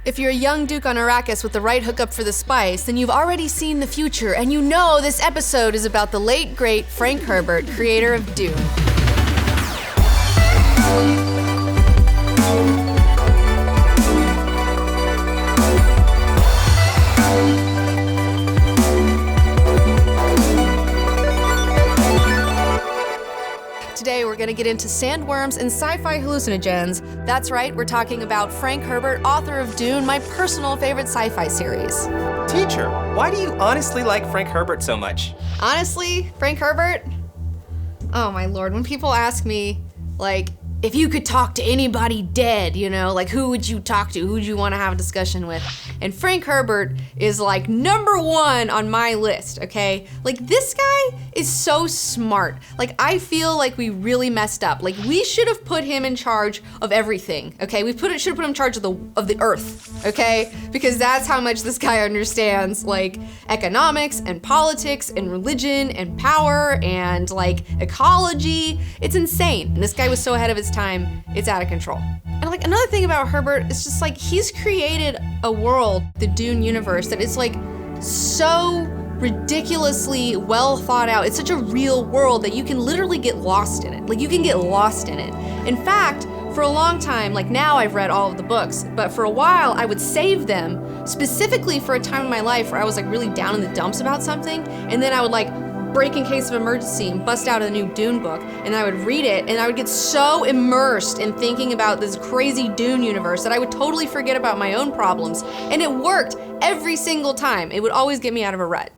If you're a young Duke on Arrakis with the right hookup for the spice, then you've already seen the future, and you know this episode is about the late, great Frank Herbert, creator of Dune. Today we're going to get into sandworms and sci-fi hallucinogens. That's right, we're talking about Frank Herbert, author of Dune, my personal favorite sci-fi series. Teacher, why do you honestly like Frank Herbert so much? Honestly, Frank Herbert? Oh my lord, when people ask me, like, if you could talk to anybody dead, you know, like who would you talk to? Who would you want to have a discussion with? And Frank Herbert is like number one on my list, okay? Like this guy is so smart. Like I feel like we really messed up. Like we should have put him in charge of everything, okay? We should have put him in charge of the earth, okay? Because that's how much this guy understands like economics and politics and religion and power and like ecology. It's insane. And this guy was so ahead of his time, it's out of control. And like another thing about Herbert is just like he's created a world, the Dune universe, that is like so ridiculously well thought out. It's such a real world that you can literally get lost in it. Like you can get lost in it. In fact, for a long time, like now I've read all of the books, but for a while I would save them specifically for a time in my life where I was like really down in the dumps about something, and then I would like break in case of emergency and bust out a new Dune book, and I would read it, and I would get so immersed in thinking about this crazy Dune universe that I would totally forget about my own problems. And it worked every single time. It would always get me out of a rut.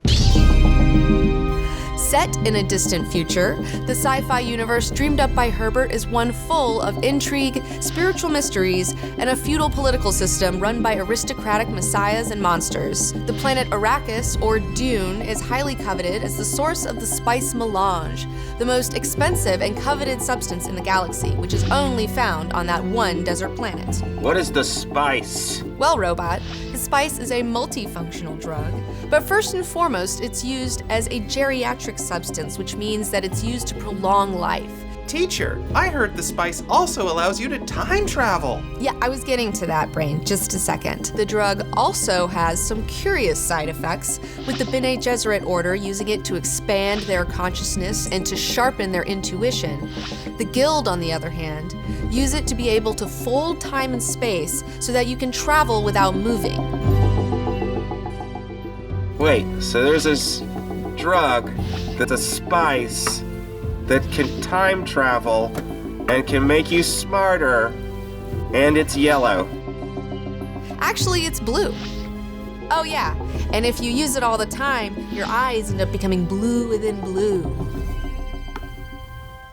Set in a distant future, the sci-fi universe dreamed up by Herbert is one full of intrigue, spiritual mysteries, and a feudal political system run by aristocratic messiahs and monsters. The planet Arrakis, or Dune, is highly coveted as the source of the spice melange, the most expensive and coveted substance in the galaxy, which is only found on that one desert planet. What is the spice? Well, Robot, the spice is a multifunctional drug, but first and foremost, it's used as a geriatric substance, which means that it's used to prolong life. Teacher, I heard the spice also allows you to time travel. Yeah, I was getting to that, Brain, just a second. The drug also has some curious side effects, with the Bene Gesserit order using it to expand their consciousness and to sharpen their intuition. The Guild, on the other hand, use it to be able to fold time and space so that you can travel without moving. Wait, so there's this drug that's a spice that can time travel and can make you smarter, and it's yellow. Actually, it's blue. Oh yeah, and if you use it all the time, your eyes end up becoming blue within blue.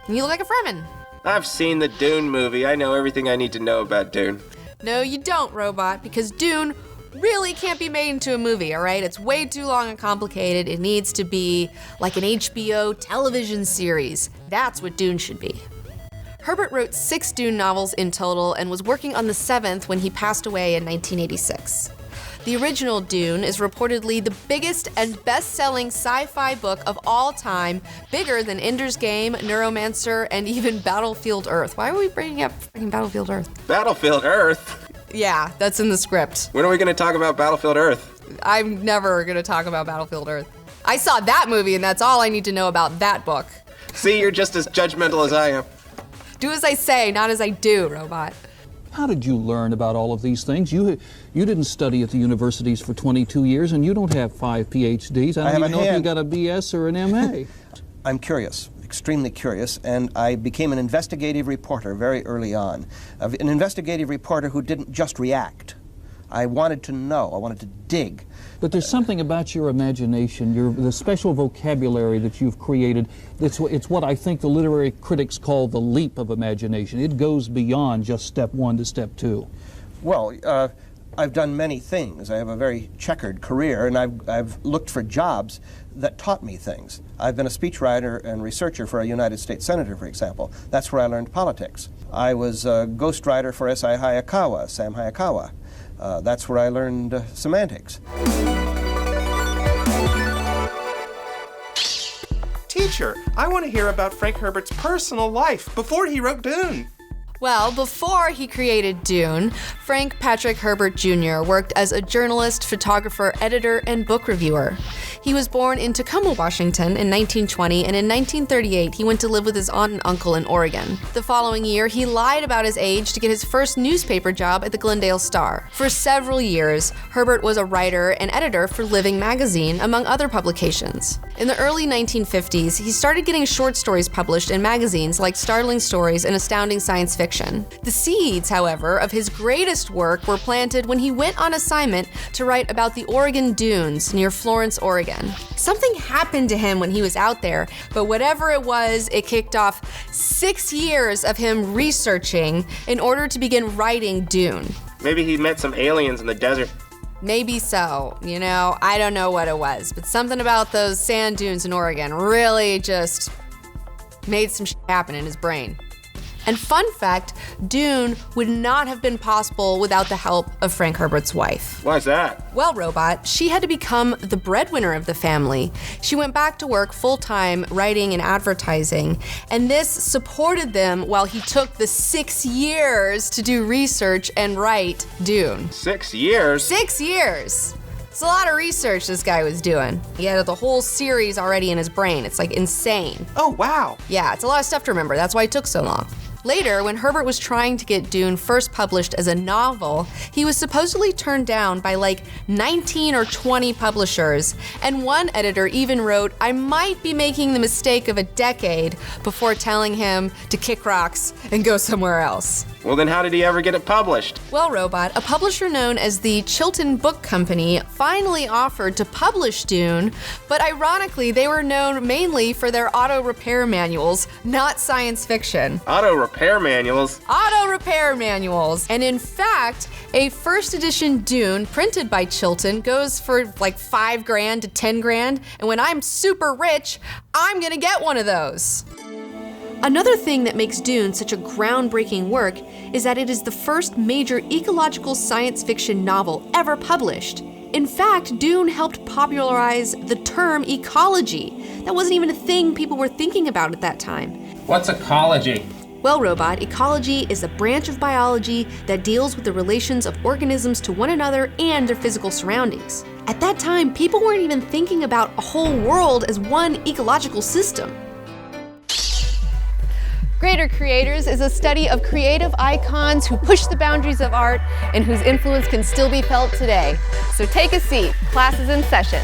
And you look like a Fremen. I've seen the Dune movie. I know everything I need to know about Dune. No, you don't, Robot, because Dune really can't be made into a movie, all right? It's way too long and complicated. It needs to be like an HBO television series. That's what Dune should be. Herbert wrote 6 Dune novels in total and was working on the 7th when he passed away in 1986. The original Dune is reportedly the biggest and best-selling sci-fi book of all time, bigger than Ender's Game, Neuromancer, and even Battlefield Earth. Why are we bringing up freaking Battlefield Earth? Battlefield Earth? Yeah, that's in the script. When are we going to talk about Battlefield Earth? I'm never going to talk about Battlefield Earth. I saw that movie, and that's all I need to know about that book. See, you're just as judgmental as I am. Do as I say, not as I do, Robot. How did you learn about all of these things? You didn't study at the universities for 22 years, and you don't have 5 PhDs. I don't even know if you got a BS or an MA. I'm curious. Extremely curious, and I became an investigative reporter very early on. An investigative reporter who didn't just react. I wanted to know, I wanted to dig. But there's something about your imagination, the special vocabulary that you've created. It's what I think the literary critics call the leap of imagination. It goes beyond just step 1 to step 2. Well, I've done many things. I have a very checkered career, and I've looked for jobs that taught me things. I've been a speechwriter and researcher for a United States senator, for example. That's where I learned politics. I was a ghostwriter for Sam Hayakawa. That's where I learned semantics. Teacher, I want to hear about Frank Herbert's personal life before he wrote Dune. Well, before he created Dune, Frank Patrick Herbert Jr. worked as a journalist, photographer, editor, and book reviewer. He was born in Tacoma, Washington in 1920, and in 1938 he went to live with his aunt and uncle in Oregon. The following year, he lied about his age to get his first newspaper job at the Glendale Star. For several years, Herbert was a writer and editor for Living magazine, among other publications. In the early 1950s, he started getting short stories published in magazines like Startling Stories and Astounding Science Fiction. The seeds, however, of his greatest work were planted when he went on assignment to write about the Oregon Dunes near Florence, Oregon. Something happened to him when he was out there, but whatever it was, it kicked off 6 years of him researching in order to begin writing Dune. Maybe he met some aliens in the desert. Maybe so, I don't know what it was, but something about those sand dunes in Oregon really just made some shit happen in his brain. And fun fact, Dune would not have been possible without the help of Frank Herbert's wife. Why's that? Well, Robot, she had to become the breadwinner of the family. She went back to work full-time writing and advertising, and this supported them while he took the 6 years to do research and write Dune. 6 years? 6 years! It's a lot of research this guy was doing. He had the whole series already in his brain. It's like insane. Oh, wow. Yeah, it's a lot of stuff to remember. That's why it took so long. Later, when Herbert was trying to get Dune first published as a novel, he was supposedly turned down by like 19 or 20 publishers, and one editor even wrote, "I might be making the mistake of a decade," before telling him to kick rocks and go somewhere else. Well, then how did he ever get it published? Well, Robot, a publisher known as the Chilton Book Company finally offered to publish Dune, but ironically, they were known mainly for their auto repair manuals, not science fiction. Auto repair manuals? Auto repair manuals. And in fact, a first edition Dune printed by Chilton goes for like $5,000 to $10,000, and when I'm super rich, I'm gonna get one of those. Another thing that makes Dune such a groundbreaking work is that it is the first major ecological science fiction novel ever published. In fact, Dune helped popularize the term ecology. That wasn't even a thing people were thinking about at that time. What's ecology? Well, Robot, ecology is a branch of biology that deals with the relations of organisms to one another and their physical surroundings. At that time, people weren't even thinking about a whole world as one ecological system. Greater Creators is a study of creative icons who push the boundaries of art and whose influence can still be felt today. So take a seat, class is in session.